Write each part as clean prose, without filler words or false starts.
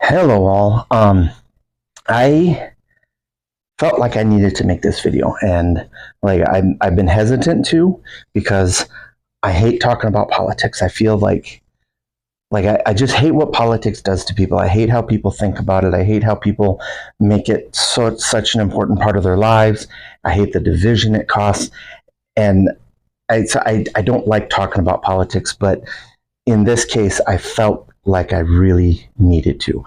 Hello all. I felt like I needed to make this video, and I've been hesitant to because I hate talking about politics. I feel I just hate what politics does to people. I hate how people think about it. I hate how people make it such an important part of their lives. I hate the division it causes, and I don't like talking about politics, but in this case, I felt like I really needed to.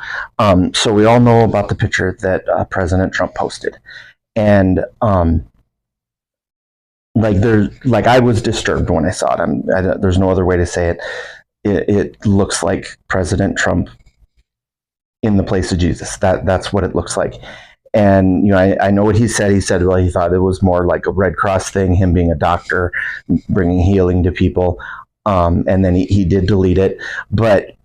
So we all know about the picture that President Trump posted, and I was disturbed when I saw it. There's no other way to say it. It looks like President Trump in the place of Jesus. That's what it looks like. And I know what he said. He said, well, he thought it was more like a Red Cross thing, him being a doctor, bringing healing to people. And then he did delete it, but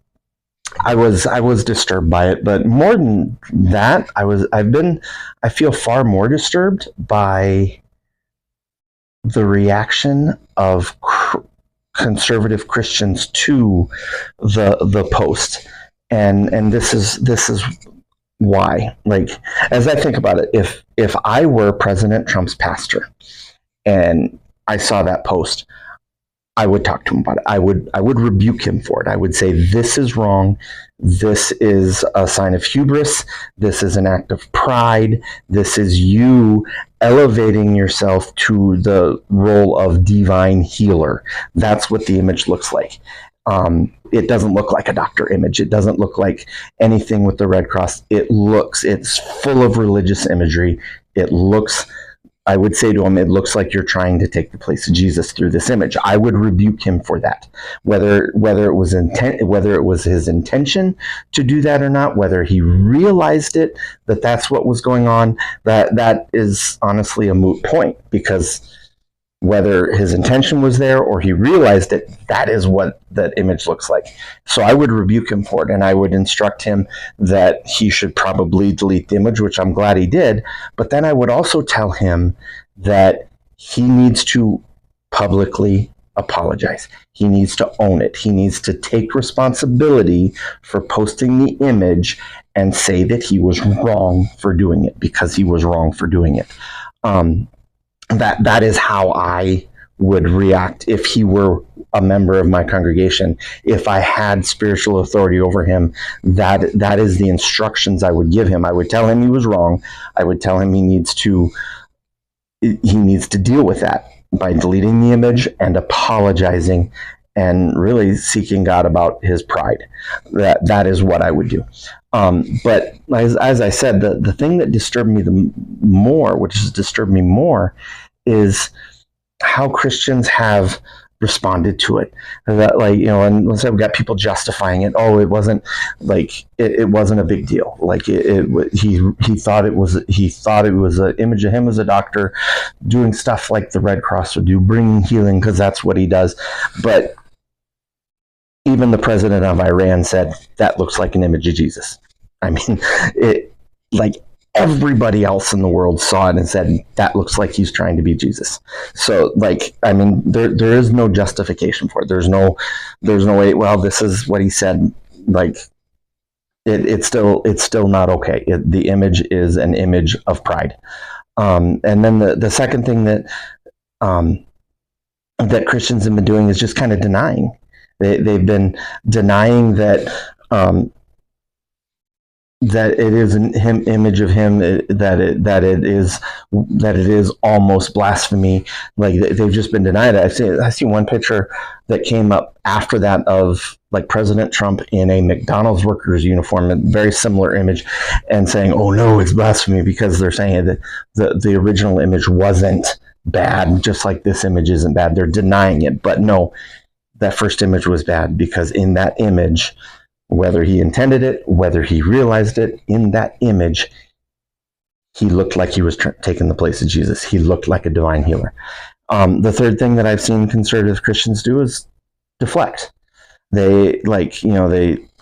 I was disturbed by it. But more than that, I feel far more disturbed by the reaction of conservative Christians to the post, and this is why. Like, as I think about it, if I were President Trump's pastor and I saw that post, I would talk to him about it. I would rebuke him for it. I would say, this is wrong. This is a sign of hubris. This is an act of pride. This is you elevating yourself to the role of divine healer. That's what the image looks like. It doesn't look like a doctor image. It doesn't look like anything with the Red Cross. It's full of religious imagery. I would say to him, it looks like you're trying to take the place of Jesus through this image. I would rebuke him for that, whether it was his intention to do that or not, whether he realized it, that's what was going on. That is honestly a moot point, because whether his intention was there or he realized it, that is what that image looks like. So I would rebuke him for it, and I would instruct him that he should probably delete the image, which I'm glad he did. But then I would also tell him that he needs to publicly apologize. He needs to own it. He needs to take responsibility for posting the image and say that he was wrong for doing it, because he was wrong for doing it. That is how I would react if he were a member of my congregation. If I had spiritual authority over him, that is the instructions I would give him. I would tell him he was wrong. I would tell him he needs to deal with that by deleting the image and apologizing and really seeking God about his pride. That is what I would do. But as I said, the thing that disturbed me more, is how Christians have responded to it. That, and let's say we've got people justifying it. Oh, it wasn't it wasn't a big deal. He thought it was an image of him as a doctor doing stuff like the Red Cross would do, bringing healing, because that's what he does. But even the president of Iran said that looks like an image of Jesus. I mean, everybody else in the world saw it and said that looks like he's trying to be Jesus. So, there is no justification for it. There's no way. Well, this is what he said. It's still not okay. The image is an image of pride. And then the second thing that Christians have been doing is just kind of denying. They've been denying that it is an image of him, that it is almost blasphemy. They've just been denied it. I see one picture that came up after that of President Trump in a McDonald's worker's uniform, a very similar image, and saying, "Oh no, it's blasphemy," because they're saying that the original image wasn't bad, just like this image isn't bad. They're denying it, but no, that first image was bad, because in that image, whether he intended it, whether he realized it, in that image, he looked like he was taking the place of Jesus. He looked like a divine healer. The third thing that I've seen conservative Christians do is deflect. They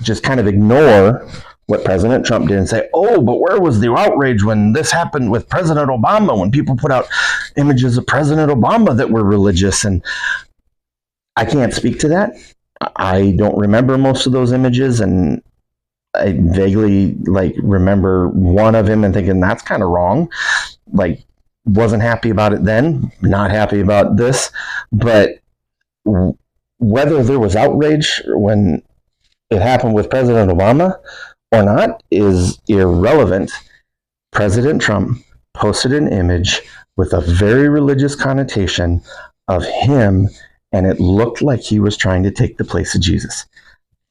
just kind of ignore what President Trump did and say, "Oh, but where was the outrage when this happened with President Obama, when people put out images of President Obama that were religious?" And I can't speak to that. I don't remember most of those images, and I vaguely like remember one of him and thinking that's kind of wrong. Like, wasn't happy about it then, not happy about this. But whether there was outrage when it happened with President Obama or not is irrelevant. President Trump posted an image with a very religious connotation of him, and it looked like he was trying to take the place of Jesus.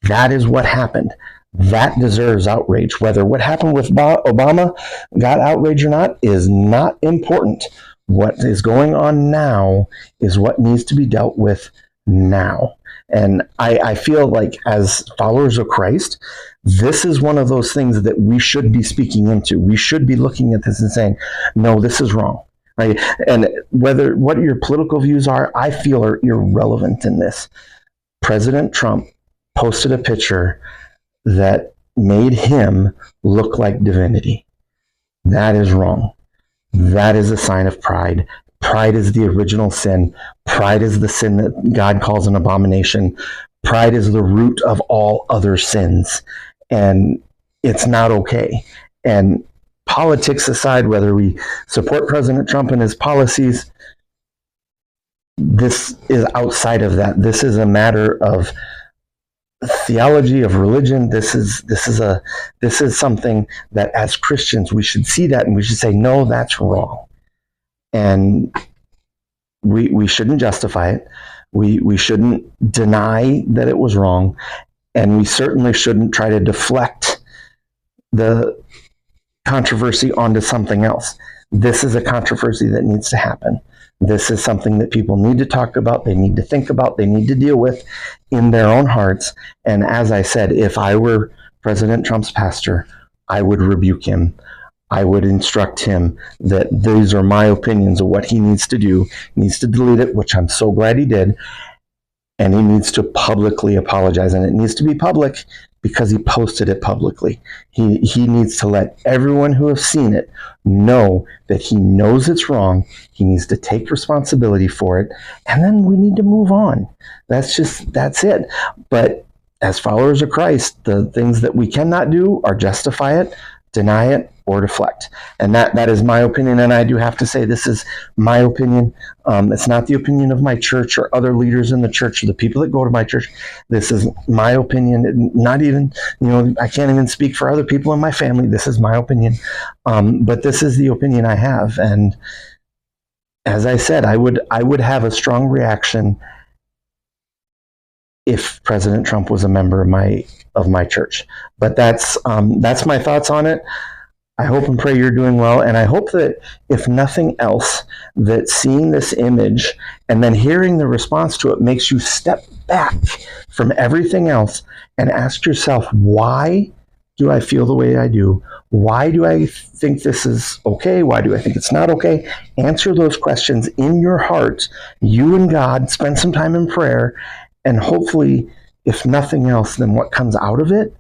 That is what happened. That deserves outrage. Whether what happened with Obama got outrage or not is not important. What is going on now is what needs to be dealt with now. And I feel like as followers of Christ, this is one of those things that we should be speaking into. We should be looking at this and saying, no, this is wrong. Right? And whether what your political views are, I feel are irrelevant in this. President Trump posted a picture that made him look like divinity. That is wrong. That is a sign of pride. Pride is the original sin. Pride is the sin that God calls an abomination. Pride is the root of all other sins. And it's not okay. And politics aside, whether we support President Trump and his policies, this is outside of that. This is a matter of theology, of religion. This is something that as Christians we should see that and we should say, no, that's wrong. And we shouldn't justify it. We shouldn't deny that it was wrong. And we certainly shouldn't try to deflect the controversy onto something else. This is a controversy that needs to happen. This is something that people need to talk about, they need to think about, they need to deal with in their own hearts. And as I said, if I were President Trump's pastor, I would rebuke him. I would instruct him that these are my opinions of what he needs to do. He needs to delete it, which I'm so glad he did. And he needs to publicly apologize. And it needs to be public because he posted it publicly. He needs to let everyone who has seen it know that he knows it's wrong. He needs to take responsibility for it. And then we need to move on. That's it. But as followers of Christ, the things that we cannot do are justify it, deny it, or deflect. And that is my opinion. And I do have to say, this is my opinion. It's not the opinion of my church or other leaders in the church or the people that go to my church. This is my opinion. Not even, I can't even speak for other people in my family. This is my opinion. But this is the opinion I have. And as I said, I would have a strong reaction if President Trump was a member of my church. But that's my thoughts on it. I hope and pray you're doing well, and I hope that if nothing else, that seeing this image and then hearing the response to it makes you step back from everything else and ask yourself, why do I feel the way I do? Why do I think this is okay? Why do I think it's not okay? Answer those questions in your heart, you and God, spend some time in prayer, and hopefully, if nothing else, then what comes out of it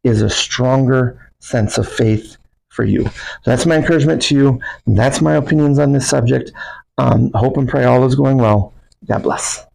is a stronger sense of faith for you. So that's my encouragement to you. That's my opinions on this subject. Hope and pray all is going well. God bless.